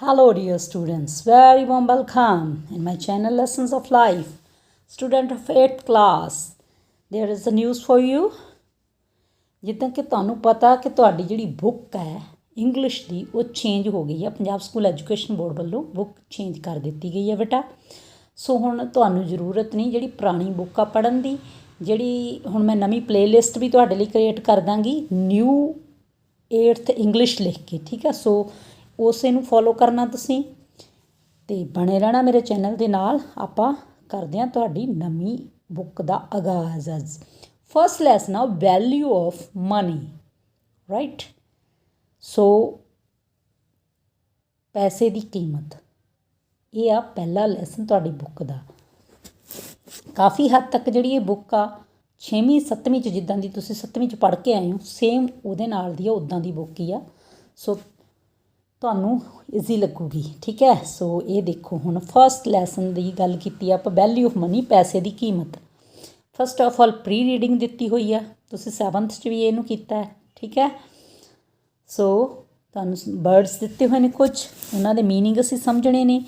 Hello, dear students. Very warm welcome in my channel Lessons of Life. Student of 8th class, there is a news for you. ਜਿੱਦਾਂ ਕਿ ਤੁਹਾਨੂੰ ਪਤਾ ਕਿ ਤੁਹਾਡੀ ਜਿਹੜੀ book ਹੈ ਇੰਗਲਿਸ਼ ਦੀ ਉਹ ਚੇਂਜ ਹੋ ਗਈ ਹੈ। ਪੰਜਾਬ ਸਕੂਲ ਐਜੂਕੇਸ਼ਨ ਬੋਰਡ ਵੱਲੋਂ ਬੁੱਕ ਚੇਂਜ ਕਰ ਦਿੱਤੀ ਗਈ ਹੈ ਬੇਟਾ। ਸੋ ਹੁਣ ਤੁਹਾਨੂੰ ਜ਼ਰੂਰਤ ਨਹੀਂ ਜਿਹੜੀ ਪੁਰਾਣੀ ਬੁੱਕ ਆ ਪੜ੍ਹਨ ਦੀ। ਜਿਹੜੀ ਹੁਣ ਮੈਂ ਨਵੀਂ ਪਲੇਲਿਸਟ ਵੀ ਤੁਹਾਡੇ ਲਈ ਕ੍ਰੀਏਟ ਕਰ ਦਾਂਗੀ ਨਿਊ 8th ਇੰਗਲਿਸ਼ ਲਿਖ ਕੇ, ਠੀਕ ਹੈ। ਸੋ ਉਸੇ ਨੂੰ ਫੋਲੋ ਕਰਨਾ ਤੁਸੀਂ ਅਤੇ ਬਣੇ ਰਹਿਣਾ ਮੇਰੇ ਚੈਨਲ ਦੇ ਨਾਲ। ਆਪਾਂ ਕਰਦੇ ਹਾਂ ਤੁਹਾਡੀ ਨਵੀਂ ਬੁੱਕ ਦਾ ਆਗਾਜ਼। ਅੱਜ ਫਸਟ ਲੈਸਨ ਆ ਵੈਲਿਊ ਆਫ ਮਨੀ, ਰਾਈਟ। ਸੋ ਪੈਸੇ ਦੀ ਕੀਮਤ, ਇਹ ਆ ਪਹਿਲਾ ਲੈਸਨ ਤੁਹਾਡੀ ਬੁੱਕ ਦਾ। ਕਾਫੀ ਹੱਦ ਤੱਕ ਜਿਹੜੀ ਇਹ ਬੁੱਕ ਆ 6ਵੀਂ 7ਵੀਂ 'ਚ ਜਿੱਦਾਂ ਦੀ ਤੁਸੀਂ 7ਵੀਂ 'ਚ ਪੜ੍ਹ ਕੇ ਆਏ ਹੋ ਸੇਮ ਉਹਦੇ ਨਾਲ ਦੀ ਆ, ਉੱਦਾਂ ਦੀ ਬੁੱਕ ਹੀ ਆ। ਸੋ ਤੁਹਾਨੂੰ ਈਜ਼ੀ ਲੱਗੂਗੀ, ਠੀਕ ਹੈ। ਸੋ ਇਹ ਦੇਖੋ ਹੁਣ ਫਸਟ ਲੈਸਨ ਦੀ ਗੱਲ ਕੀਤੀ ਆਪਾਂ ਵੈਲਿਊ ਆਫ ਮਨੀ, ਪੈਸੇ ਦੀ ਕੀਮਤ। First of all pre reading ਦਿੱਤੀ ਹੋਈ ਆ, ਤੁਸੀਂ 7th 'ਚ ਵੀ ਇਹਨੂੰ ਕੀਤਾ ਹੈ, ਠੀਕ ਹੈ। ਸੋ ਤੁਹਾਨੂੰ ਵਰਡਸ ਦਿੱਤੇ ਹੋਏ ਨੇ ਕੁਝ, ਉਹਨਾਂ ਦੇ ਮੀਨਿੰਗ ਅਸੀਂ ਸਮਝਣੇ ਨੇ,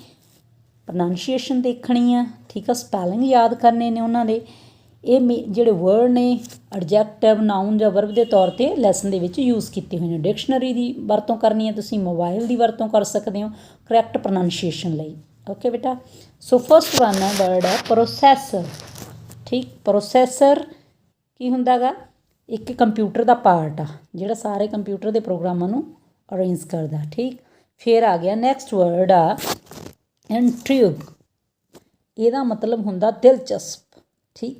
ਪ੍ਰੋਨਾਂਸੀਏਸ਼ਨ ਦੇਖਣੀ ਆ, ਠੀਕ ਆ, ਸਪੈਲਿੰਗ ਯਾਦ ਕਰਨੇ ਨੇ ਉਹਨਾਂ ਦੇ। ਇਹ ਜਿਹੜੇ ਵਰਡ ਨੇ ਐਡਜੈਕਟਿਵ, ਨਾਊਨ ਜਾਂ ਵਰਬ ਦੇ ਤੌਰ 'ਤੇ ਲੈਸਨ ਦੇ ਵਿੱਚ ਯੂਜ਼ ਕੀਤੇ ਹੋਏ ਨੇ। ਡਿਕਸ਼ਨਰੀ ਦੀ ਵਰਤੋਂ ਕਰਨੀ ਹੈ ਤੁਸੀਂ, ਮੋਬਾਈਲ ਦੀ ਵਰਤੋਂ ਕਰ ਸਕਦੇ ਹੋ ਕਰੈਕਟ ਪ੍ਰੋਨਾਂਸੀਏਸ਼ਨ ਲਈ। ਓਕੇ ਬੇਟਾ। ਸੋ ਫਸਟ ਵਨ ਹੈ ਵਰਡ ਹੈ ਪ੍ਰੋਸੈਸਰ, ਠੀਕ। ਪ੍ਰੋਸੈਸਰ ਕੀ ਹੁੰਦਾ ਗਾ? ਇੱਕ ਕੰਪਿਊਟਰ ਦਾ ਪਾਰਟ ਆ ਜਿਹੜਾ ਸਾਰੇ ਕੰਪਿਊਟਰ ਦੇ ਪ੍ਰੋਗਰਾਮਾਂ ਨੂੰ ਅਰੇਂਜ ਕਰਦਾ, ਠੀਕ। ਫਿਰ ਆ ਗਿਆ ਨੈਕਸਟ ਵਰਡ ਆ ਇੰਟਰੀਗ, ਇਹਦਾ ਮਤਲਬ ਹੁੰਦਾ ਦਿਲਚਸਪ, ਠੀਕ।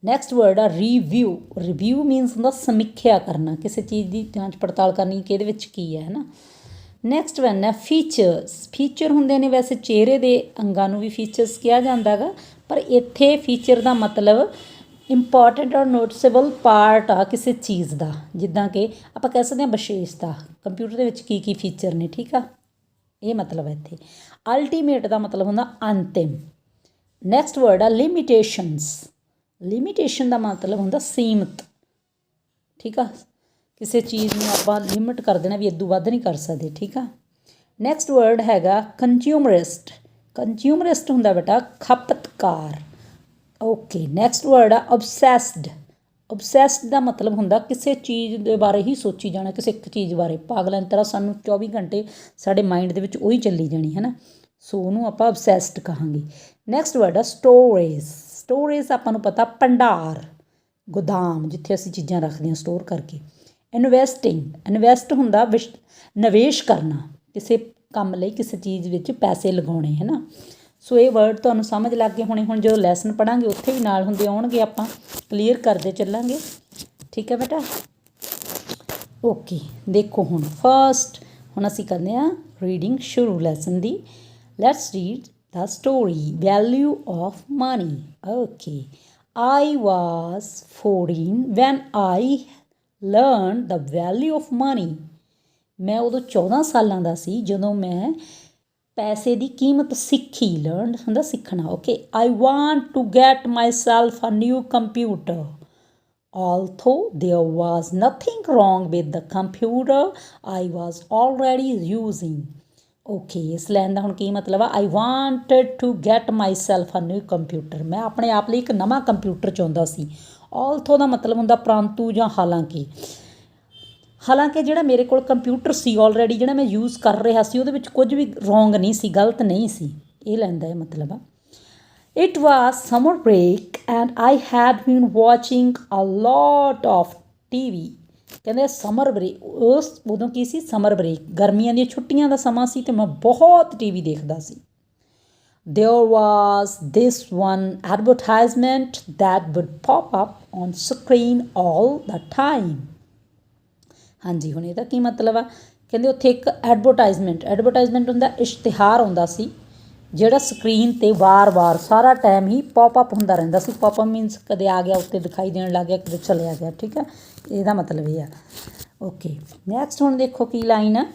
ਨੈਕਸਟ ਵਰਡ ਆ ਰਿਵਿਊ। ਰਿਵਿਊ ਮੀਨਸ ਹੁੰਦਾ ਸਮੀਖਿਆ ਕਰਨਾ, ਕਿਸੇ ਚੀਜ਼ ਦੀ ਜਾਂਚ ਪੜਤਾਲ ਕਰਨੀ ਕਿ ਇਹਦੇ ਵਿੱਚ ਕੀ ਹੈ ਨਾ। ਨੈਕਸਟ ਵਨ ਹੈ ਫੀਚਰਸ। ਫੀਚਰ ਹੁੰਦੇ ਨੇ ਵੈਸੇ ਚਿਹਰੇ ਦੇ ਅੰਗਾਂ ਨੂੰ ਵੀ ਫੀਚਰਸ ਕਿਹਾ ਜਾਂਦਾ ਗਾ, ਪਰ ਇੱਥੇ ਫੀਚਰ ਦਾ ਮਤਲਬ ਇੰਪੋਰਟੈਂਟ ਔਰ ਨੋਟਿਸੇਬਲ ਪਾਰਟ ਆ ਕਿਸੇ ਚੀਜ਼ ਦਾ। ਜਿੱਦਾਂ ਕਿ ਆਪਾਂ ਕਹਿ ਸਕਦੇ ਹਾਂ ਵਿਸ਼ੇਸ਼ਤਾ, ਕੰਪਿਊਟਰ ਦੇ ਵਿੱਚ ਕੀ ਕੀ ਫੀਚਰ ਨੇ, ਠੀਕ ਆ, ਇਹ ਮਤਲਬ ਹੈ ਇੱਥੇ। ਅਲਟੀਮੇਟ ਦਾ ਮਤਲਬ ਹੁੰਦਾ ਅੰਤਿਮ। ਨੈਕਸਟ ਵਰਡ ਆ ਲਿਮੀਟੇਸ਼ਨਸ। ਲਿਮੀਟੇਸ਼ਨ ਦਾ ਮਤਲਬ ਹੁੰਦਾ ਸੀਮਤ, ਠੀਕ ਆ, ਕਿਸੇ ਚੀਜ਼ ਨੂੰ ਆਪਾਂ ਲਿਮਿਟ ਕਰ ਦੇਣਾ ਵੀ ਇਦੋਂ ਵੱਧ ਨਹੀਂ ਕਰ ਸਕਦੇ, ਠੀਕ ਆ। ਨੈਕਸਟ ਵਰਡ ਹੈਗਾ ਕੰਜ਼ਿਊਮਰਿਸਟ। ਕੰਜ਼ਿਊਮਰਿਸਟ ਹੁੰਦਾ ਬੇਟਾ ਖਪਤਕਾਰ। ਓਕੇ। ਨੈਕਸਟ ਵਰਡ ਆ ਓਬਸੈਸਡ। ਓਬਸੈਸਡ ਦਾ ਮਤਲਬ ਹੁੰਦਾ ਕਿਸੇ ਚੀਜ਼ ਦੇ ਬਾਰੇ ਹੀ ਸੋਚੀ ਜਾਣਾ, ਕਿਸੇ ਇੱਕ ਚੀਜ਼ ਬਾਰੇ ਪਾਗਲਾਂ ਦੀ ਤਰ੍ਹਾਂ ਸਾਨੂੰ 24 ਘੰਟੇ ਸਾਡੇ ਮਾਈਂਡ ਦੇ ਵਿੱਚ ਉਹੀ ਚੱਲੀ ਜਾਣੀ ਹੈ ਨਾ। ਸੋ ਉਹਨੂੰ ਆਪਾਂ ਓਬਸੈਸਡ ਕਹਾਂਗੇ। ਨੈਕਸਟ ਵਰਡ ਆ ਸਟੋਰੇਜ। ਸਟੋਰੇਜ ਆਪਾਂ ਨੂੰ ਪਤਾ ਭੰਡਾਰ, ਗੋਦਾਮ, ਜਿੱਥੇ ਅਸੀਂ ਚੀਜ਼ਾਂ ਰੱਖਦੇ ਹਾਂ ਸਟੋਰ ਕਰਕੇ। ਇਨਵੈਸਟਿੰਗ। ਇਨਵੈਸਟ ਹੁੰਦਾ ਨਿਵੇਸ਼ ਕਰਨਾ, ਕਿਸੇ ਕੰਮ ਲਈ ਕਿਸੇ ਚੀਜ਼ ਵਿੱਚ ਪੈਸੇ ਲਗਾਉਣੇ, ਹੈ ਨਾ। ਸੋ ਇਹ ਵਰਡ ਤੁਹਾਨੂੰ ਸਮਝ ਲੱਗ ਗਏ ਹੋਣੇ। ਹੁਣ ਜਦੋਂ ਲੈਸਨ ਪੜ੍ਹਾਂਗੇ ਉੱਥੇ ਵੀ ਨਾਲ ਹੁੰਦੇ ਆਉਣਗੇ, ਆਪਾਂ ਕਲੀਅਰ ਕਰਦੇ ਚੱਲਾਂਗੇ, ਠੀਕ ਹੈ ਬੇਟਾ। ਓਕੇ। ਦੇਖੋ ਹੁਣ ਫਸਟ ਹੁਣ ਅਸੀਂ ਕਰਦੇ ਹਾਂ ਰੀਡਿੰਗ ਸ਼ੁਰੂ lesson the. Let's read the story value of money. Okay. I was 14 when I learned the value of money. ਮੈਂ ਉਦੋਂ 14 ਸਾਲਾਂ ਦਾ ਸੀ ਜਦੋਂ ਮੈਂ ਪੈਸੇ ਦੀ ਕੀਮਤ ਸਿੱਖੀ। ਲਰਨਡ ਹੁੰਦਾ ਸਿੱਖਣਾ। Okay. I want to get myself a new computer. Although there was nothing wrong with the computer I was already using. Okay. ਇਸ ਲਾਈਨ ਦਾ ਹੁਣ ਕੀ ਮਤਲਬ ਆ? I wanted to get myself a new computer. ਮੈਂ ਆਪਣੇ ਆਪ ਲਈ ਇੱਕ ਨਵਾਂ ਕੰਪਿਊਟਰ ਚਾਹੁੰਦਾ ਸੀ। ਆਲਥੋ ਦਾ ਮਤਲਬ ਹੁੰਦਾ ਪਰੰਤੂ ਜਾਂ ਹਾਲਾਂਕਿ। ਹਾਲਾਂਕਿ ਜਿਹੜਾ ਮੇਰੇ ਕੋਲ ਕੰਪਿਊਟਰ ਸੀ ਆਲਰੇਡੀ, ਜਿਹੜਾ ਮੈਂ ਯੂਜ਼ ਕਰ ਰਿਹਾ ਸੀ, ਉਹਦੇ ਵਿੱਚ ਕੁਝ ਵੀ ਰੋਂਗ ਨਹੀਂ ਸੀ, ਗਲਤ ਨਹੀਂ ਸੀ। ਇਹ ਲਾਈਨ ਦਾ ਇਹ ਮਤਲਬ ਆ। It was summer break and I had been watching a lot of TV. ਕਹਿੰਦੇ ਸਮਰ ਬ੍ਰੇਕ, ਉਸ ਉਦੋਂ ਕੀ ਸੀ? ਸਮਰ ਬ੍ਰੇਕ, ਗਰਮੀਆਂ ਦੀਆਂ ਛੁੱਟੀਆਂ ਦਾ ਸਮਾਂ ਸੀ ਅਤੇ ਮੈਂ ਬਹੁਤ TV ਦੇਖਦਾ ਸੀ। There was this one advertisement that would pop up on screen all the time. ਹਾਂਜੀ, ਹੁਣ ਇਹਦਾ ਕੀ ਮਤਲਬ ਆ? ਕਹਿੰਦੇ ਉੱਥੇ ਇੱਕ ਐਡਵਰਟਾਈਜ਼ਮੈਂਟ ਹੁੰਦਾ, ਇਸ਼ਤਿਹਾਰ ਆਉਂਦਾ ਸੀ ਜਿਹੜਾ ਸਕਰੀਨ 'ਤੇ ਵਾਰ-ਵਾਰ ਸਾਰਾ ਟਾਈਮ ਹੀ ਪੋਪਅਪ ਹੁੰਦਾ ਰਹਿੰਦਾ ਸੀ। ਪੋਪਅਪ ਮੀਨਸ ਕਦੇ ਆ ਗਿਆ ਉੱਤੇ ਦਿਖਾਈ ਦੇਣ ਲੱਗ ਗਿਆ, ਕਦੇ ਚਲਿਆ ਗਿਆ, ਠੀਕ ਹੈ। ਇਹਦਾ ਮਤਲਬ ਇਹ ਆ। ਓਕੇ। ਨੈਕਸਟ ਹੁਣ ਦੇਖੋ ਕੀ ਲਾਈਨ ਆ।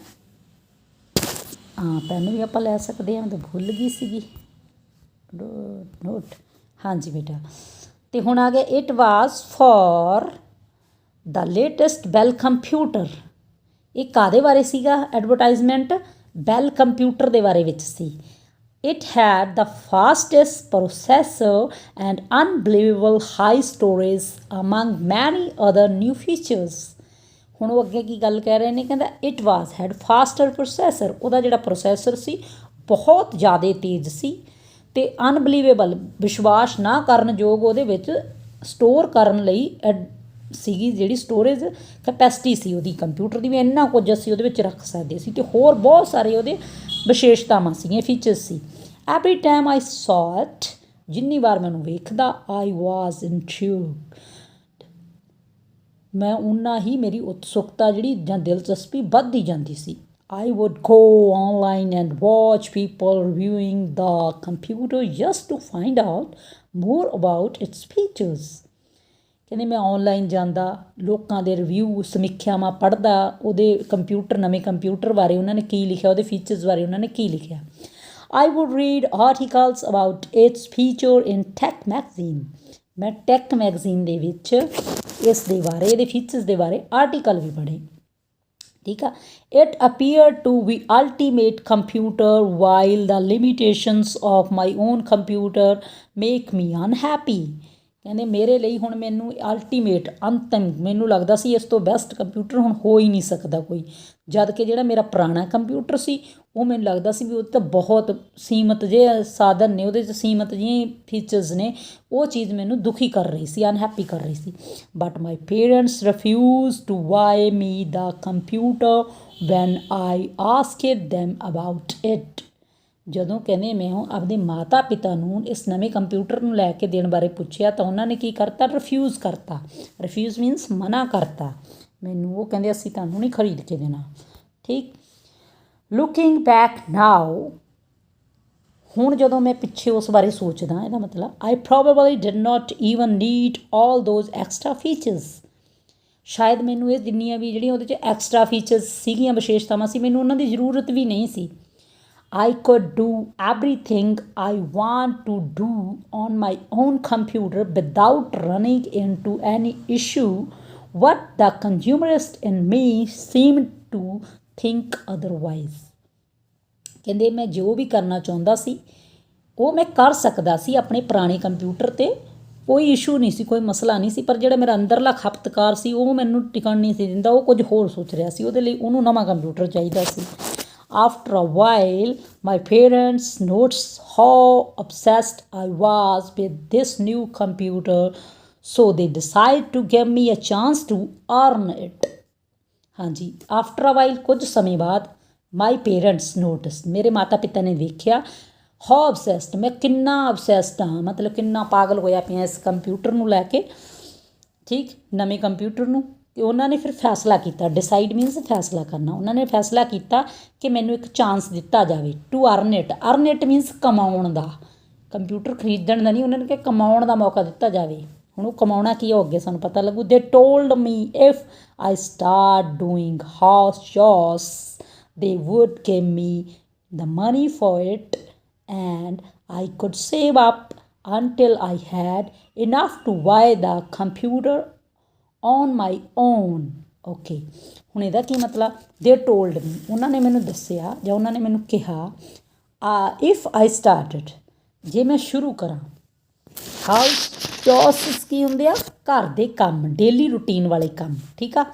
ਪੈਨ ਵੀ ਆਪਾਂ ਲੈ ਸਕਦੇ ਹਾਂ, ਮੈਂ ਤਾਂ ਭੁੱਲ ਗਈ ਸੀਗੀ ਨੋਟ। ਹਾਂਜੀ ਬੇਟਾ। ਅਤੇ ਹੁਣ ਆ ਗਿਆ it was for the latest bell computer. ਇਹ ਕਾਹਦੇ ਬਾਰੇ ਸੀਗਾ ਐਡਵਰਟਾਈਜ਼ਮੈਂਟ? ਬੈਲ ਕੰਪਿਊਟਰ ਦੇ ਬਾਰੇ ਵਿੱਚ ਸੀ। It had the fastest processor and unbelievable high storage among many other new features। ਹੁਣ ਉਹ ਅੱਗੇ ਕੀ ਗੱਲ ਕਹਿ ਰਹੇ ਨੇ, ਕਹਿੰਦਾ it was head foster processor, ਉਹਦਾ ਜਿਹੜਾ ਪ੍ਰੋਸੈਸਰ ਸੀ ਬਹੁਤ ਜ਼ਿਆਦਾ ਤੇਜ਼ ਸੀ, ਅਤੇ ਅਨਬਲੀਵੇਬਲ ਵਿਸ਼ਵਾਸ ਨਾ ਕਰਨ ਯੋਗ ਉਹਦੇ ਵਿੱਚ ਸਟੋਰ ਕਰਨ ਲਈ ਸੀਗੀ ਜਿਹੜੀ ਸਟੋਰੇਜ ਕੈਪੈਸਿਟੀ ਸੀ ਉਹਦੀ ਕੰਪਿਊਟਰ ਦੀ, ਵੀ ਇੰਨਾ ਕੁਝ ਅਸੀਂ ਉਹਦੇ ਵਿੱਚ ਰੱਖ ਸਕਦੇ ਸੀ, ਅਤੇ ਹੋਰ ਬਹੁਤ ਸਾਰੇ ਉਹਦੇ ਵਿਸ਼ੇਸ਼ਤਾਵਾਂ ਸੀਗੀਆਂ, ਫੀਚਰਸ ਸੀ। ਐਵਰੀ ਟਾਈਮ ਆਈ ਸੌ ਇਟ, ਜਿੰਨੀ ਵਾਰ ਮੈਨੂੰ ਵੇਖਦਾ, ਆਈ ਵਾਜ਼ ਇੰਟ੍ਰਿਗਡ, ਮੈਂ ਓਨਾ ਹੀ ਮੇਰੀ ਉਤਸੁਕਤਾ ਜਿਹੜੀ ਜਾਂ ਦਿਲਚਸਪੀ ਵੱਧਦੀ ਜਾਂਦੀ ਸੀ। I would go online and watch people reviewing the computer just to find out more about its features। ਕਹਿੰਦੇ ਮੈਂ ਔਨਲਾਈਨ ਜਾਂਦਾ, ਲੋਕਾਂ ਦੇ ਰਿਵਿਊ ਸਮੀਖਿਆਵਾਂ ਪੜ੍ਹਦਾ, ਉਹਦੇ ਕੰਪਿਊਟਰ ਨਵੇਂ ਕੰਪਿਊਟਰ ਬਾਰੇ ਉਹਨਾਂ ਨੇ ਕੀ ਲਿਖਿਆ, ਉਹਦੇ ਫੀਚਰਸ ਬਾਰੇ ਉਹਨਾਂ ਨੇ ਕੀ ਲਿਖਿਆ। I would read articles about its feature in tech magazine। ਮੈਂ ਟੈਕ ਮੈਗਜ਼ੀਨ ਦੇ ਵਿੱਚ ਇਸ ਦੇ ਬਾਰੇ, ਇਹਦੇ ਫੀਚਰਸ ਦੇ ਬਾਰੇ ਆਰਟੀਕਲ ਵੀ ਪੜ੍ਹੇ। ਠੀਕ ਆ। It appear to be ultimate computer while the limitations of my own computer make me unhappy. ਕਹਿੰਦੇ ਮੇਰੇ ਲਈ ਹੁਣ ਮੈਨੂੰ ਅਲਟੀਮੇਟ ਅੰਤਿਮ ਮੈਨੂੰ ਲੱਗਦਾ ਸੀ ਇਸ ਤੋਂ ਬੈਸਟ ਕੰਪਿਊਟਰ ਹੁਣ ਹੋ ਹੀ ਨਹੀਂ ਸਕਦਾ ਕੋਈ, ਜਦ ਕਿ ਜਿਹੜਾ ਮੇਰਾ ਪੁਰਾਣਾ ਕੰਪਿਊਟਰ ਸੀ ਉਹ ਮੈਨੂੰ ਲੱਗਦਾ ਸੀ ਵੀ ਉਹ ਤਾਂ ਬਹੁਤ ਸੀਮਤ ਜਿਹੇ ਸਾਧਨ ਨੇ, ਉਹਦੇ 'ਚ ਸੀਮਤ ਜਿਹੇ ਫੀਚਰਸ ਨੇ, ਉਹ ਚੀਜ਼ ਮੈਨੂੰ ਦੁਖੀ ਕਰ ਰਹੀ ਸੀ, ਅਨਹੈਪੀ ਕਰ ਰਹੀ ਸੀ। But my parents refuse to buy me the computer when I asked them about it. ਜਦੋਂ ਕਹਿੰਦੇ ਮੈਂ ਆਪਦੇ ਮਾਤਾ ਪਿਤਾ ਨੂੰ ਇਸ ਨਵੇਂ ਕੰਪਿਊਟਰ ਨੂੰ ਲੈ ਕੇ ਦੇਣ ਬਾਰੇ ਪੁੱਛਿਆ ਤਾਂ ਉਹਨਾਂ ਨੇ ਕੀ ਕਰਤਾ, ਰਿਫਿਊਜ਼ ਕਰਤਾ। ਰਿਫਿਊਜ਼ ਮੀਨਸ ਮਨਾ ਕਰਤਾ ਮੈਨੂੰ, ਉਹ ਕਹਿੰਦੇ ਅਸੀਂ ਤੁਹਾਨੂੰ ਨਹੀਂ ਖਰੀਦ ਕੇ ਦੇਣਾ। ਠੀਕ। ਲੁਕਿੰਗ ਬੈਕ ਨਾਓ, ਹੁਣ ਜਦੋਂ ਮੈਂ ਪਿੱਛੇ ਉਸ ਬਾਰੇ ਸੋਚਦਾ, ਇਹਦਾ ਮਤਲਬ I probably did not even need all those extra features. ਸ਼ਾਇਦ ਮੈਨੂੰ ਇਹ ਜਿੰਨੀਆਂ ਵੀ ਜਿਹੜੀਆਂ ਉਹਦੇ 'ਚ ਐਕਸਟਰਾ ਫੀਚਰਸ ਸੀਗੀਆਂ, ਵਿਸ਼ੇਸ਼ਤਾਵਾਂ ਸੀ, ਮੈਨੂੰ ਉਹਨਾਂ ਦੀ ਜ਼ਰੂਰਤ ਵੀ ਨਹੀਂ ਸੀ। I could do everything I want to do on my own computer without running into any issue, what the consumerist in me seemed to think otherwise। ਕਹਿੰਦੇ ਮੈਂ ਜੋ ਵੀ ਕਰਨਾ ਚਾਹੁੰਦਾ ਸੀ ਉਹ ਮੈਂ ਕਰ ਸਕਦਾ ਸੀ ਆਪਣੇ ਪੁਰਾਣੇ ਕੰਪਿਊਟਰ 'ਤੇ, ਕੋਈ ਇਸ਼ੂ ਨਹੀਂ ਸੀ, ਕੋਈ ਮਸਲਾ ਨਹੀਂ ਸੀ, ਪਰ ਜਿਹੜਾ ਮੇਰਾ ਅੰਦਰਲਾ ਖਪਤਕਾਰ ਸੀ ਉਹ ਮੈਨੂੰ ਟਿਕਣ ਨਹੀਂ ਸੀ ਦਿੰਦਾ, ਉਹ ਕੁਝ ਹੋਰ ਸੋਚ ਰਿਹਾ ਸੀ, ਉਹਦੇ ਲਈ ਉਹਨੂੰ ਨਵਾਂ ਕੰਪਿਊਟਰ ਚਾਹੀਦਾ ਸੀ। After a while, my parents noticed how obsessed I was with this new computer, so they decided to give me a chance to earn it। ਹਾਂਜੀ, after a while, ਕੁਝ ਸਮੇਂ ਬਾਅਦ, my parents noticed, ਮੇਰੇ ਮਾਤਾ ਪਿਤਾ ਨੇ ਵੇਖਿਆ, how obsessed, ਮੈਂ ਕਿੰਨਾ obsessed ਹਾਂ, ਮਤਲਬ ਕਿੰਨਾ ਪਾਗਲ ਹੋਇਆ ਪਿਆ ਇਸ ਕੰਪਿਊਟਰ ਨੂੰ ਲੈ ਕੇ। ਠੀਕ, ਨਵੇਂ ਕੰਪਿਊਟਰ ਨੂੰ। ਅਤੇ ਉਹਨਾਂ ਨੇ ਫਿਰ ਫੈਸਲਾ ਕੀਤਾ, ਡਿਸਾਈਡ ਮੀਨਸ ਫੈਸਲਾ ਕਰਨਾ, ਉਹਨਾਂ ਨੇ ਫੈਸਲਾ ਕੀਤਾ ਕਿ ਮੈਨੂੰ ਇੱਕ ਚਾਂਸ ਦਿੱਤਾ ਜਾਵੇ to earn it. Earn it means ਕਮਾਉਣ ਦਾ, ਕੰਪਿਊਟਰ ਖਰੀਦਣ ਦਾ ਨਹੀਂ, ਉਹਨਾਂ ਨੇ ਕਿਹਾ ਕਮਾਉਣ ਦਾ ਮੌਕਾ ਦਿੱਤਾ ਜਾਵੇ। ਹੁਣ ਉਹ ਕਮਾਉਣਾ ਕੀ ਹੋ ਅੱਗੇ ਸਾਨੂੰ ਪਤਾ ਲੱਗੂ। They told me if I start doing house chores they would give me the money for it and I could save up until I had enough to buy the computer on my own। Okay, ਹੁਣ ਇਹਦਾ ਕੀ ਮਤਲਬ, ਦੇ told ਮੀ, ਉਹਨਾਂ ਨੇ ਮੈਨੂੰ ਦੱਸਿਆ ਜਾਂ ਉਹਨਾਂ ਨੇ ਮੈਨੂੰ ਕਿਹਾ, ਇਫ ਆਈ ਸਟਾਰਟਡ, ਜੇ ਮੈਂ ਸ਼ੁਰੂ ਕਰਾਂ, ਹਾਊਸ ਚੋਰਸ ਕੀ ਹੁੰਦੇ ਆ, ਘਰ ਦੇ ਕੰਮ, ਡੇਲੀ ਰੂਟੀਨ ਵਾਲੇ ਕੰਮ। ਠੀਕ ਆ,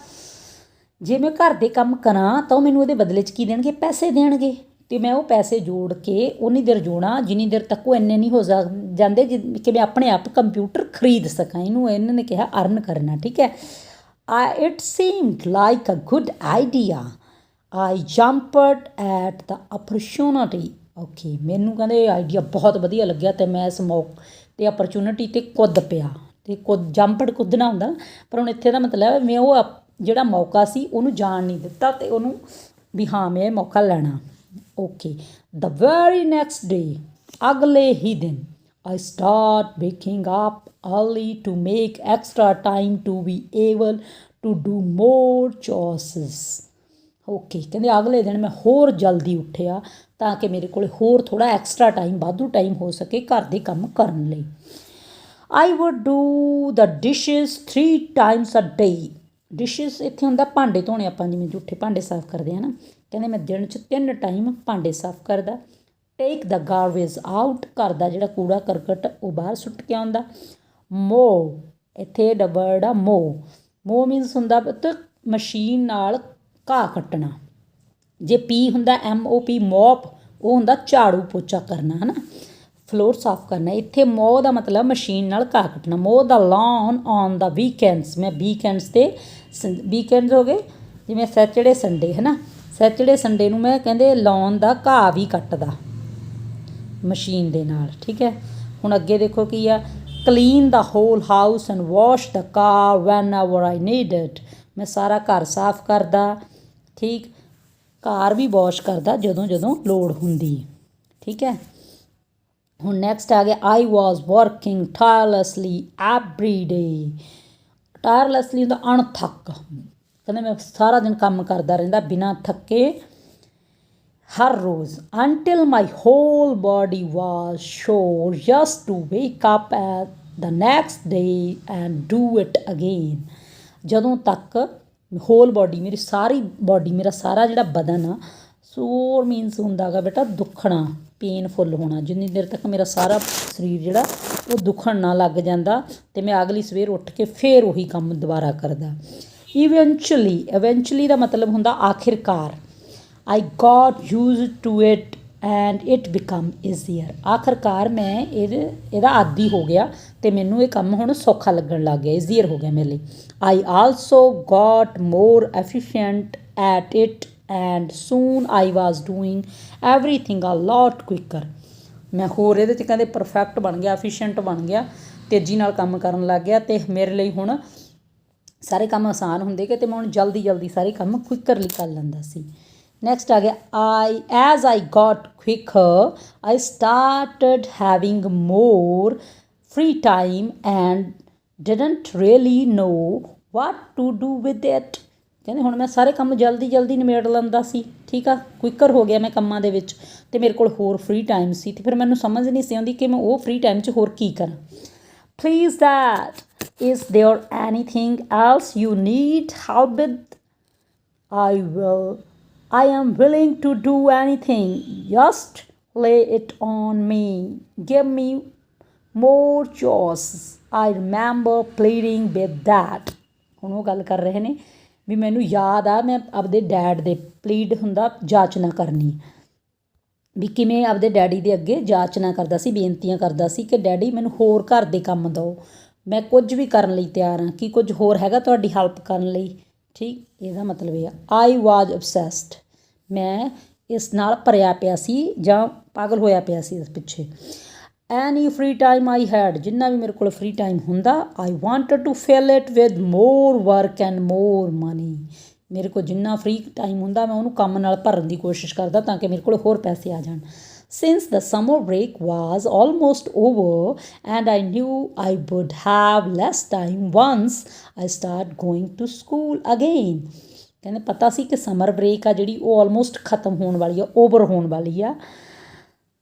ਜੇ ਮੈਂ ਘਰ ਦੇ ਕੰਮ ਕਰਾਂ ਤਾਂ ਉਹ ਮੈਨੂੰ ਉਹਦੇ ਬਦਲੇ 'ਚ ਕੀ ਦੇਣਗੇ, ਪੈਸੇ ਦੇਣਗੇ, ਅਤੇ ਮੈਂ ਉਹ ਪੈਸੇ ਜੋੜ ਕੇ ਉਨੀ ਦੇਰ ਜੋੜਾਂ ਜਿੰਨੀ ਦੇਰ ਤੱਕ ਉਹ ਇੰਨੇ ਨਹੀਂ ਹੋ ਜਾਂਦੇ ਕਿ ਮੈਂ ਆਪਣੇ ਆਪ ਕੰਪਿਊਟਰ ਖਰੀਦ ਸਕਾਂ। ਇਹਨੂੰ ਇਹਨਾਂ ਨੇ ਕਿਹਾ ਅਰਨ ਕਰਨਾ। ਠੀਕ ਹੈ। It seemed like a good idea, I jumped at the opportunity. Okay, ਮੈਨੂੰ ਕਹਿੰਦੇ ਇਹ ਆਈਡੀਆ ਬਹੁਤ ਵਧੀਆ ਲੱਗਿਆ ਅਤੇ ਮੈਂ ਇਸ ਅਤੇ ਅਪਰਚੂਨਿਟੀ 'ਤੇ ਕੁੱਦ ਪਿਆ। ਅਤੇ ਜੰਪਡ ਕੁੱਦਣਾ ਹੁੰਦਾ, ਪਰ ਹੁਣ ਇੱਥੇ ਦਾ ਮਤਲਬ ਮੈਂ ਉਹ ਜਿਹੜਾ ਮੌਕਾ ਸੀ ਉਹਨੂੰ ਜਾਣ ਨਹੀਂ ਦਿੱਤਾ, ਅਤੇ ਉਹਨੂੰ ਵੀ ਹਾਂ ਮੈਂ ਇਹ ਮੌਕਾ ਲੈਣਾ। Okay, the very next day, ਅਗਲੇ ਹੀ ਦਿਨ, ਆਈ start waking up early to make extra time to be able to do more chores। Okay, ਕਹਿੰਦੇ ਅਗਲੇ ਦਿਨ ਮੈਂ ਹੋਰ ਜਲਦੀ ਉੱਠਿਆ ਤਾਂ ਕਿ ਮੇਰੇ ਕੋਲ ਹੋਰ ਥੋੜ੍ਹਾ ਐਕਸਟਰਾ ਟਾਈਮ, ਵਾਧੂ ਟਾਈਮ ਹੋ ਸਕੇ ਘਰ ਦੇ ਕੰਮ ਕਰਨ ਲਈ। ਆਈ wood do the dishes 3 times a day। Dishes ਇੱਥੇ ਹੁੰਦਾ ਭਾਂਡੇ ਧੋਣੇ, ਆਪਾਂ ਜਿਵੇਂ ਜੂਠੇ ਭਾਂਡੇ ਸਾਫ਼ ਕਰਦੇ ਹਾਂ ਨਾ, ਕਹਿੰਦੇ ਮੈਂ ਦਿਨ 'ਚ 3 ਟਾਈਮ ਭਾਂਡੇ ਸਾਫ਼ ਕਰਦਾ। ਟੇਕ ਦਾ ਗਾਰਬੇਜ ਆਊਟ, ਘਰ ਦਾ ਜਿਹੜਾ ਕੂੜਾ ਕਰਕਟ ਉਹ ਬਾਹਰ ਸੁੱਟ ਕੇ ਆਉਂਦਾ। ਮੋ, ਇੱਥੇ ਵਰਡ ਆ ਮੋ। ਮੋ ਮੀਨਸ ਹੁੰਦਾ ਪੁੱਤ ਮਸ਼ੀਨ ਨਾਲ ਘਾਹ ਕੱਟਣਾ। ਜੇ ਪੀ ਹੁੰਦਾ MOP ਮੋਪ, ਉਹ ਹੁੰਦਾ ਝਾੜੂ ਪੋਚਾ ਕਰਨਾ ਹੈ ਨਾ, ਫਲੋਰ ਸਾਫ਼ ਕਰਨਾ। ਇੱਥੇ ਮੋ ਦਾ ਮਤਲਬ ਮਸ਼ੀਨ ਨਾਲ ਘਾਹ ਕੱਟਣਾ। ਮੋ ਦਾ ਲਾਨ ਔਨ ਦਾ ਵੀਕਐਂਡਸ, ਮੈਂ ਵੀਕਐਂਡਸ 'ਤੇ ਵੀਕਐਂਡਸ ਹੋ ਗਏ ਜਿਵੇਂ ਸੈਚਰਡੇ ਸੰਡੇ ਹੈ ਨਾ, ਸੈਚਰਡੇ ਸੰਡੇ ਨੂੰ ਮੈਂ ਕਹਿੰਦੇ ਲਾਨ ਦਾ ਘਾਹ ਵੀ ਕੱਟਦਾ ਮਸ਼ੀਨ ਦੇ ਨਾਲ। ਠੀਕ ਹੈ, ਹੁਣ ਅੱਗੇ ਦੇਖੋ ਕੀ ਆ, clean the whole house and wash the car whenever I need it, ਮੈਂ ਸਾਰਾ ਘਰ ਸਾਫ਼ ਕਰਦਾ। ਠੀਕ, ਕਾਰ ਵੀ ਵਾਸ਼ ਕਰਦਾ ਜਦੋਂ ਜਦੋਂ ਲੋੜ ਹੁੰਦੀ। ਠੀਕ ਹੈ, ਹੁਣ ਨੈਕਸਟ ਆ ਗਿਆ, ਆਈ ਵਾਜ਼ ਵਰਕਿੰਗ ਟਾਇਰਲੈਸਲੀ ਐਵਰੀ ਡੇ। ਟਾਇਰਲੈਸਲੀ ਹੁੰਦਾ ਅਣਥੱਕ, ਕਹਿੰਦੇ ਮੈਂ ਸਾਰਾ ਦਿਨ ਕੰਮ ਕਰਦਾ ਰਹਿੰਦਾ ਬਿਨਾਂ ਥੱਕੇ ਹਰ ਰੋਜ਼। Until my whole body was sore just to wake up at the next day and do it again, ਜਦੋਂ ਤੱਕ ਹੋਲ ਬਾਡੀ, ਮੇਰੀ ਸਾਰੀ ਬਾਡੀ, ਮੇਰਾ ਸਾਰਾ ਜਿਹੜਾ ਬਦਨ ਆ, ਸੋਰ ਮੀਨਸ ਹੁੰਦਾ ਗਾ ਬੇਟਾ ਦੁੱਖਣਾ, ਪੇਨਫੁੱਲ ਹੋਣਾ, ਜਿੰਨੀ ਦੇਰ ਤੱਕ ਮੇਰਾ ਸਾਰਾ ਸਰੀਰ ਜਿਹੜਾ ਉਹ ਦੁੱਖਣ ਨਾ ਲੱਗ ਜਾਂਦਾ ਅਤੇ ਮੈਂ ਅਗਲੀ ਸਵੇਰ ਉੱਠ ਕੇ ਫਿਰ ਉਹੀ ਕੰਮ ਦੁਬਾਰਾ ਕਰਦਾ। ਇਵੈਂਚੁਅਲੀ ਦਾ ਮਤਲਬ ਹੁੰਦਾ ਆਖਿਰਕਾਰ। I got used to it and it become easier, ਆਖਿਰਕਾਰ ਮੈਂ ਇਹਦਾ ਆਦੀ ਹੋ ਗਿਆ ਅਤੇ ਮੈਨੂੰ ਇਹ ਕੰਮ ਹੁਣ ਸੌਖਾ ਲੱਗਣ ਲੱਗ ਗਿਆ, ਈਜ਼ੀਅਰ ਹੋ ਗਿਆ ਮੇਰੇ ਲਈ। I also got more efficient at it and soon I was doing everything a lot quicker, ਮੈਂ ਹੋਰ ਇਹਦੇ 'ਚ ਕਹਿੰਦੇ ਪਰਫੈਕਟ ਬਣ ਗਿਆ, ਐਫੀਸ਼ੀਐਂਟ ਬਣ ਗਿਆ, ਤੇਜ਼ੀ ਨਾਲ ਕੰਮ ਕਰਨ ਲੱਗ ਗਿਆ ਅਤੇ ਮੇਰੇ ਲਈ ਹੁਣ ਸਾਰੇ ਕੰਮ ਆਸਾਨ ਹੁੰਦੇ ਗਏ ਅਤੇ ਮੈਂ ਹੁਣ ਜਲਦੀ ਜਲਦੀ ਸਾਰੇ ਕੰਮ ਕੁਇਕਰਲੀ ਕਰ ਲੈਂਦਾ ਸੀ। ਨੈਕਸਟ ਆ ਗਿਆ, as I got quicker I started having more free time and didn't really know what to do with it, ਕਹਿੰਦੇ ਹੁਣ ਮੈਂ ਸਾਰੇ ਕੰਮ ਜਲਦੀ ਜਲਦੀ ਨਿਬੇੜ ਲੈਂਦਾ ਸੀ। ਠੀਕ ਆ, ਕੁਇਕਰ ਹੋ ਗਿਆ ਮੈਂ ਕੰਮਾਂ ਦੇ ਵਿੱਚ ਅਤੇ ਮੇਰੇ ਕੋਲ ਹੋਰ ਫ੍ਰੀ ਟਾਈਮ ਸੀ ਅਤੇ ਫਿਰ ਮੈਨੂੰ ਸਮਝ ਨਹੀਂ ਸੀ ਆਉਂਦੀ ਕਿ ਮੈਂ ਉਹ ਫ੍ਰੀ ਟਾਈਮ 'ਚ ਹੋਰ ਕੀ ਕਰਾਂ। Please that, is there anything else you need help with? I am willing to do anything, just lay it on me, give me more chores, I remember pleading with that, ਹੁਣ ਉਹ ਗੱਲ ਕਰ ਰਹੇ ਨੇ ਵੀ ਮੈਨੂੰ ਯਾਦ ਆ ਮੈਂ ਆਪਦੇ ਡੈਡ ਦੇ, ਪਲੀਡ ਹੁੰਦਾ ਜਾਚਨਾ ਕਰਨੀ, ਵੀ ਕਿਵੇਂ ਆਪਦੇ ਡੈਡੀ ਦੇ ਅੱਗੇ ਜਾਚਨਾ ਕਰਦਾ ਸੀ, ਬੇਨਤੀਆਂ ਕਰਦਾ ਸੀ ਕਿ ਡੈਡੀ ਮੈਨੂੰ ਹੋਰ ਘਰ ਦੇ ਕੰਮ ਦਿਓ, ਮੈਂ ਕੁਝ ਵੀ ਕਰਨ ਲਈ ਤਿਆਰ ਹਾਂ, ਕੀ ਕੁਝ ਹੋਰ ਹੈਗਾ ਤੁਹਾਡੀ ਹੈਲਪ ਕਰਨ ਲਈ। ਠੀਕ, ਇਹਦਾ ਮਤਲਬ ਇਹ ਆ। ਆਈ ਵਾਜ਼ ਅਬਸੈਸਡ, ਮੈਂ ਇਸ ਨਾਲ ਭਰਿਆ ਪਿਆ ਸੀ ਜਾਂ ਪਾਗਲ ਹੋਇਆ ਪਿਆ ਸੀ ਇਸ ਪਿੱਛੇ। Any free time I had, ਜਿੰਨਾ ਵੀ ਮੇਰੇ ਕੋਲ ਫ੍ਰੀ ਟਾਈਮ ਹੁੰਦਾ, I wanted to fill it with more work and more money, ਮੇਰੇ ਕੋਲ ਜਿੰਨਾ ਫ੍ਰੀ ਟਾਈਮ ਹੁੰਦਾ ਮੈਂ ਉਹਨੂੰ ਕੰਮ ਨਾਲ ਭਰਨ ਦੀ ਕੋਸ਼ਿਸ਼ ਕਰਦਾ ਤਾਂ ਕਿ ਮੇਰੇ ਕੋਲ ਹੋਰ ਪੈਸੇ ਆ ਜਾਣ। Since the summer break was almost over and I knew I would have less time once I start going to school again, ਕਹਿੰਦੇ ਪਤਾ ਸੀ ਕਿ ਸਮਰ ਬ੍ਰੇਕ ਆ ਜਿਹੜੀ ਉਹ ਆਲਮੋਸਟ ਖਤਮ ਹੋਣ ਵਾਲੀ ਆ, ਓਵਰ ਹੋਣ ਵਾਲੀ ਆ।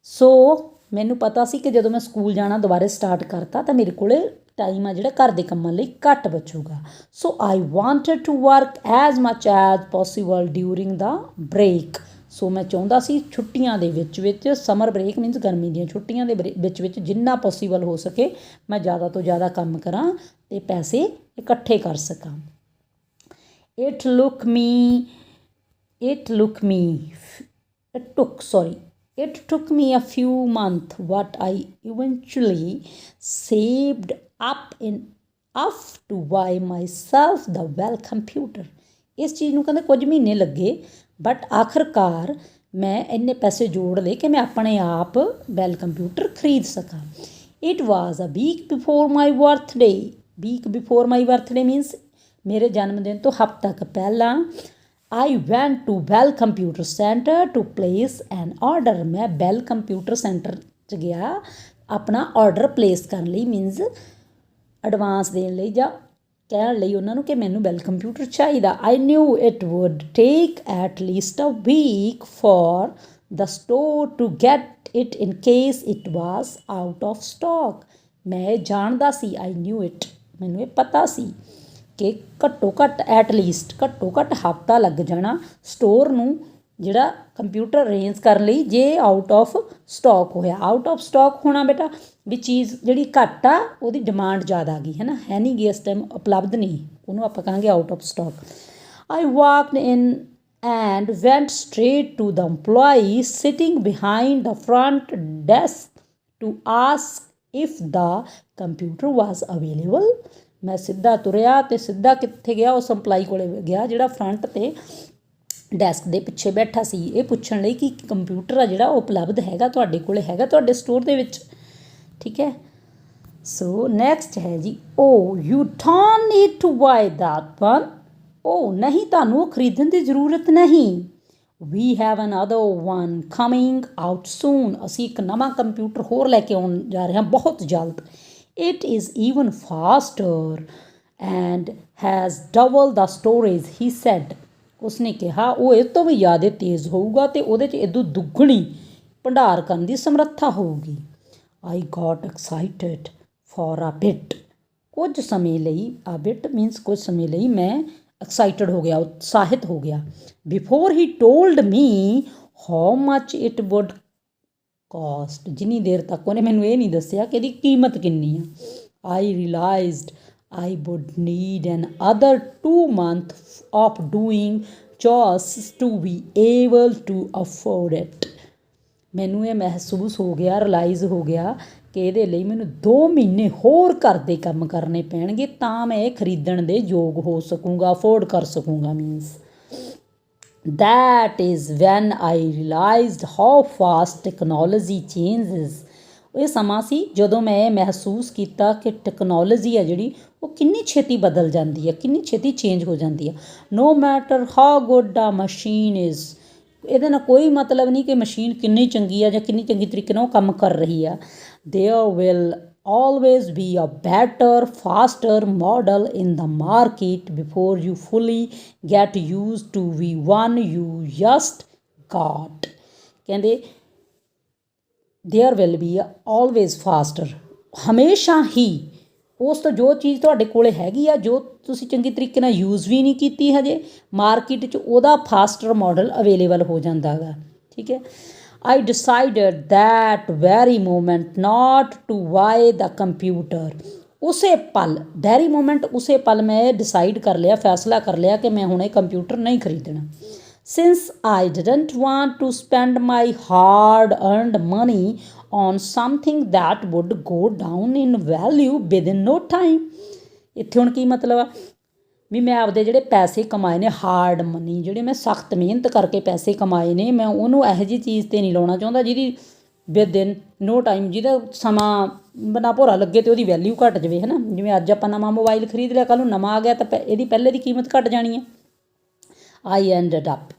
ਸੋ ਮੈਨੂੰ ਪਤਾ ਸੀ ਕਿ ਜਦੋਂ ਮੈਂ ਸਕੂਲ ਜਾਣਾ ਦੁਬਾਰਾ ਸਟਾਰਟ ਕਰਤਾ ਤਾਂ ਮੇਰੇ ਕੋਲ ਟਾਈਮ ਆ ਜਿਹੜਾ ਘਰ ਦੇ ਕੰਮਾਂ ਲਈ ਘੱਟ ਬਚੂਗਾ। So I wanted to work as much as possible during the break, ਸੋ ਮੈਂ ਚਾਹੁੰਦਾ ਸੀ ਛੁੱਟੀਆਂ ਦੇ ਵਿੱਚ ਸਮਰ ਬ੍ਰੇਕ ਮੀਨਸ ਗਰਮੀ ਦੀਆਂ ਛੁੱਟੀਆਂ ਦੇ ਵਿੱਚ ਜਿੰਨਾ ਪੋਸੀਬਲ ਹੋ ਸਕੇ ਮੈਂ ਜ਼ਿਆਦਾ ਤੋਂ ਜ਼ਿਆਦਾ ਕੰਮ ਕਰਾਂ ਅਤੇ ਪੈਸੇ ਇਕੱਠੇ ਕਰ ਸਕਾਂ। It took me a few months, but I eventually saved up enough to buy myself the well computer, ਇਸ ਚੀਜ਼ ਨੂੰ ਕਹਿੰਦੇ ਕੁਝ ਮਹੀਨੇ ਲੱਗੇ ਬਟ ਆਖਰਕਾਰ ਮੈਂ ਇੰਨੇ ਪੈਸੇ ਜੋੜ ਲਏ ਕਿ ਮੈਂ ਆਪਣੇ ਆਪ ਵੈਲ ਕੰਪਿਊਟਰ ਖਰੀਦ ਸਕਾਂ। It was a week before my birthday, week before my birthday means ਮੇਰੇ ਜਨਮ ਦਿਨ ਤੋਂ ਹਫ਼ਤਾ ਕੁ ਪਹਿਲਾਂ। I went to Bell computer center to place an order, ਮੈਂ ਬੈਲ ਕੰਪਿਊਟਰ ਸੈਂਟਰ 'ਚ ਗਿਆ ਆਪਣਾ ਆਰਡਰ ਪਲੇਸ ਕਰਨ ਲਈ, ਮੀਨਸ ਐਡਵਾਂਸ ਦੇਣ ਲਈ ਜਾਂ ਕਹਿਣ ਲਈ ਉਹਨਾਂ ਨੂੰ ਕਿ ਮੈਨੂੰ ਬੈਲ ਕੰਪਿਊਟਰ ਚਾਹੀਦਾ। I knew it would take at least a week for the store to get it in case it was out of stock, ਮੈਂ ਇਹ ਜਾਣਦਾ ਸੀ, ਆਈ ਨਿਊ ਇਟ, ਮੈਨੂੰ ਇਹ ਪਤਾ ਸੀ ਕਿ ਘੱਟੋ ਘੱਟ ਐਟ ਲੀਸਟ ਘੱਟੋ ਘੱਟ ਹਫ਼ਤਾ ਲੱਗ ਜਾਣਾ ਸਟੋਰ ਨੂੰ ਜਿਹੜਾ ਕੰਪਿਊਟਰ ਅਰੇਂਜ ਕਰਨ ਲਈ ਜੇ ਆਊਟ ਆਫ ਸਟਾਕ ਹੋਇਆ। ਆਊਟ ਆਫ ਸਟਾਕ ਹੋਣਾ ਬੇਟਾ ਵੀ ਚੀਜ਼ ਜਿਹੜੀ ਘੱਟ ਆ ਉਹਦੀ ਡਿਮਾਂਡ ਜ਼ਿਆਦਾ ਆ ਗਈ ਹੈ ਨਾ, ਹੈ ਨਹੀਂ ਗੀ ਇਸ ਟਾਈਮ ਉਪਲਬਧ ਨਹੀਂ, ਉਹਨੂੰ ਆਪਾਂ ਕਹਾਂਗੇ out of stock. I walked in and went straight to the employee sitting behind the front desk to ask if the computer was available। ਮੈਂ ਸਿੱਧਾ ਤੁਰਿਆ ਅਤੇ ਸਿੱਧਾ ਕਿੱਥੇ ਗਿਆ, ਉਸ ਇੰਪਲਾਈ ਕੋਲ ਗਿਆ ਜਿਹੜਾ ਫਰੰਟ 'ਤੇ ਡੈਸਕ ਦੇ ਪਿੱਛੇ ਬੈਠਾ ਸੀ, ਇਹ ਪੁੱਛਣ ਲਈ ਕਿ ਕੰਪਿਊਟਰ ਆ ਜਿਹੜਾ ਉਹ ਉਪਲਬਧ ਹੈਗਾ ਤੁਹਾਡੇ ਕੋਲ, ਹੈਗਾ ਤੁਹਾਡੇ ਸਟੋਰ ਦੇ ਵਿੱਚ। ਠੀਕ ਹੈ। ਸੋ ਨੈਕਸਟ ਹੈ ji, oh you don't need to buy that one. ਉਹ ਨਹੀਂ, ਤੁਹਾਨੂੰ ਉਹ ਖਰੀਦਣ ਦੀ ਜ਼ਰੂਰਤ ਨਹੀਂ। We have another one coming out soon. ਅਸੀਂ ਇੱਕ ਨਵਾਂ ਕੰਪਿਊਟਰ ਹੋਰ ਲੈ ਕੇ ਆਉਣ ਜਾ ਰਹੇ ਹਾਂ ਬਹੁਤ ਜਲਦ। It is even foster and has double the storage he sad. ਉਸਨੇ ਕਿਹਾ ਉਹ ਇਸ ਤੋਂ ਵੀ ਜ਼ਿਆਦਾ ਤੇਜ਼ ਹੋਊਗਾ ਅਤੇ ਉਹਦੇ 'ਚ ਇਦੋਂ ਦੁੱਗਣੀ ਭੰਡਾਰ ਕਰਨ ਦੀ ਸਮਰੱਥਾ ਹੋਊਗੀ। I got excited for a bit. ਕੁਝ ਸਮੇਂ ਲਈ, ਅ ਬਿਟ ਮੀਨਸ ਕੁਝ ਸਮੇਂ ਲਈ ਮੈਂ ਐਕਸਾਈਟਡ ਹੋ ਗਿਆ, ਉਤਸ਼ਾਹਿਤ ਹੋ ਗਿਆ। Before he told me how much it wood cost. ਜਿੰਨੀ ਦੇਰ ਤੱਕ ਉਹਨੇ ਮੈਨੂੰ ਇਹ ਨਹੀਂ ਦੱਸਿਆ ਕਿ ਇਹਦੀ ਕੀਮਤ ਕਿੰਨੀ ਆ। ਆਈ ਰੀਅਲਾਈਜ਼ਡ I would need an other 2 months of doing chores to be able to afford it। ਮੈਨੂੰ ਇਹ ਮਹਿਸੂਸ ਹੋ ਗਿਆ, ਰਿਲਾਈਜ਼ ਹੋ ਗਿਆ ਕਿ ਇਹਦੇ ਲਈ ਮੈਨੂੰ 2 ਮਹੀਨੇ ਹੋਰ ਘਰ ਦੇ ਕੰਮ ਕਰਨੇ ਪੈਣਗੇ ਤਾਂ ਮੈਂ ਇਹ ਖਰੀਦਣ ਦੇ ਯੋਗ ਹੋ ਸਕੂੰਗਾ, ਅਫੋਰਡ ਕਰ ਸਕੂੰਗਾ। Means that is when I realized how fast technology changes। ਇਹ ਸਮਾਂ ਸੀ ਜਦੋਂ ਮੈਂ ਇਹ ਮਹਿਸੂਸ ਕੀਤਾ ਕਿ ਟੈਕਨੋਲੋਜੀ ਆ ਜਿਹੜੀ ਉਹ ਕਿੰਨੀ ਛੇਤੀ ਬਦਲ ਜਾਂਦੀ ਹੈ, ਕਿੰਨੀ ਛੇਤੀ ਚੇਂਜ ਹੋ ਜਾਂਦੀ ਹੈ। ਨੋ ਮੈਟਰ ਹਾਊ ਗੁੱਡ ਆ ਮਸ਼ੀਨ ਇਜ਼। ਇਹਦੇ ਨਾਲ ਕੋਈ ਮਤਲਬ ਨਹੀਂ ਕਿ ਮਸ਼ੀਨ ਕਿੰਨੀ ਚੰਗੀ ਆ ਜਾਂ ਕਿੰਨੀ ਚੰਗੀ ਤਰੀਕੇ ਨਾਲ ਉਹ ਕੰਮ ਕਰ ਰਹੀ ਆ। There will always be a better, faster model in the market before you fully get used to the one you just got। ਕਹਿੰਦੇ there will be always faster. हमेशा ही ਉਸ ਤੋਂ ਜੋ ਚੀਜ਼ ਤੁਹਾਡੇ ਕੋਲ ਹੈਗੀ ਆ, ਜੋ ਤੁਸੀਂ ਚੰਗੀ ਤਰੀਕੇ ਨਾਲ ਯੂਜ਼ ਵੀ ਨਹੀਂ ਕੀਤੀ ਹਜੇ, ਮਾਰਕੀਟ 'ਚ ਉਹਦਾ ਫਾਸਟਰ ਮਾਡਲ ਅਵੇਲੇਬਲ ਹੋ ਜਾਂਦਾ ਹੈਗਾ। ਠੀਕ ਹੈ। I decided that very moment not to buy the computer. ਉਸੇ ਪਲ, ਵੈਰੀ ਮੂਮੈਂਟ, ਉਸੇ ਪਲ ਮੈਂ ਇਹ ਡਿਸਾਈਡ ਕਰ ਲਿਆ, ਫੈਸਲਾ ਕਰ ਲਿਆ ਕਿ ਮੈਂ ਹੁਣ ਇਹ ਕੰਪਿਊਟਰ ਨਹੀਂ ਖਰੀਦਣਾ। Since I didn't want to spend my hard-earned money on something that would go down in value within no time। ਇੱਥੇ ਹੁਣ ਕੀ ਮਤਲਬ ਆ ਵੀ ਮੈਂ ਆਪਦੇ ਜਿਹੜੇ ਪੈਸੇ ਕਮਾਏ ਨੇ, ਹਾਰਡ ਮਨੀ, ਜਿਹੜੇ ਮੈਂ ਸਖਤ ਮਿਹਨਤ ਕਰਕੇ ਪੈਸੇ ਕਮਾਏ ਨੇ, ਮੈਂ ਉਹਨੂੰ ਇਹੋ ਜਿਹੀ ਚੀਜ਼ 'ਤੇ ਨਹੀਂ ਲਾਉਣਾ ਚਾਹੁੰਦਾ ਜਿਹਦੀ ਵਿਦਿਨ ਨੋ ਟਾਈਮ, ਜਿਹਦਾ ਸਮਾਂ ਬਣਾ ਭੋਰਾ ਲੱਗੇ ਅਤੇ ਉਹਦੀ ਵੈਲਿਊ ਘੱਟ ਜਾਵੇ, ਹੈ ਨਾ। ਜਿਵੇਂ ਅੱਜ ਆਪਾਂ ਨਵਾਂ ਮੋਬਾਈਲ ਖਰੀਦ ਲਿਆ, ਕੱਲ੍ਹ ਨੂੰ ਨਵਾਂ ਆ ਗਿਆ ਤਾਂ ਇਹਦੀ ਪਹਿਲੇ ਦੀ ਕੀਮਤ ਘੱਟ ਜਾਣੀ ਹੈ। ਆਈ ਐਂਡਡ ਅਪ,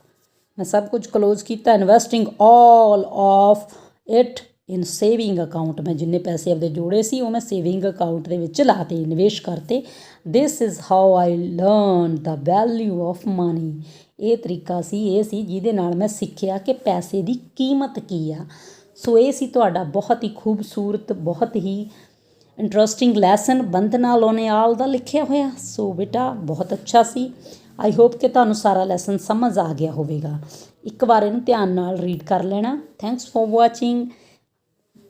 ਮੈਂ ਸਭ ਕੁਝ ਕਲੋਜ਼ ਕੀਤਾ। Investing all of it in saving account. ਮੈਂ ਜਿੰਨੇ ਪੈਸੇ ਆਪਦੇ ਜੋੜੇ ਸੀ ਉਹ ਮੈਂ ਸੇਵਿੰਗ ਅਕਾਊਂਟ ਦੇ ਵਿੱਚ ਲਾਤੇ, ਨਿਵੇਸ਼ ਕਰਤੇ। This is how I learn the value of money. ਇਹ ਤਰੀਕਾ ਸੀ, ਇਹ ਸੀ ਜਿਹਦੇ ਨਾਲ ਮੈਂ ਸਿੱਖਿਆ ਕਿ ਪੈਸੇ ਦੀ ਕੀਮਤ ਕੀ ਆ। ਸੋ ਇਹ ਸੀ ਤੁਹਾਡਾ ਬਹੁਤ ਹੀ ਖੂਬਸੂਰਤ, ਬਹੁਤ ਹੀ ਇੰਟਰਸਟਿੰਗ ਲੈਸਨ ਬੰਦਨਾ ਲੋਨਾਵਾਲ ਦਾ ਲਿਖਿਆ ਹੋਇਆ। ਸੋ ਬੇਟਾ ਬਹੁਤ ਅੱਛਾ ਸੀ। ਆਈ ਹੋਪ ਕਿ ਤੁਹਾਨੂੰ ਸਾਰਾ ਲੈਸਨ ਸਮਝ ਆ ਗਿਆ ਹੋਵੇਗਾ। ਇੱਕ ਵਾਰ ਇਹਨੂੰ ਧਿਆਨ ਨਾਲ ਰੀਡ ਕਰ ਲੈਣਾ। Thanks for watching.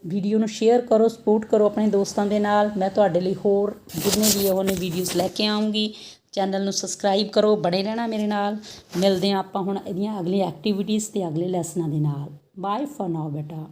ਵੀਡੀਓ ਨੂੰ ਸ਼ੇਅਰ ਕਰੋ, ਸਪੋਰਟ ਕਰੋ ਆਪਣੇ ਦੋਸਤਾਂ ਦੇ ਨਾਲ। ਮੈਂ ਤੁਹਾਡੇ ਲਈ ਹੋਰ ਜਿੰਨੇ ਵੀ ਉਹ ਨੇ ਵੀਡੀਓਜ਼ ਲੈ ਕੇ ਆਊਂਗੀ। ਚੈਨਲ ਨੂੰ ਸਬਸਕ੍ਰਾਈਬ ਕਰੋ, ਬਣੇ ਰਹਿਣਾ ਮੇਰੇ ਨਾਲ। ਮਿਲਦੇ ਹਾਂ ਆਪਾਂ ਹੁਣ ਇਹਦੀਆਂ ਅਗਲੀਆਂ ਐਕਟੀਵਿਟੀਜ਼ ਅਤੇ ਅਗਲੇ ਲੈਸਨਾਂ ਦੇ ਨਾਲ। ਬਾਏ ਫॉर ਨਾਓ ਬੇਟਾ।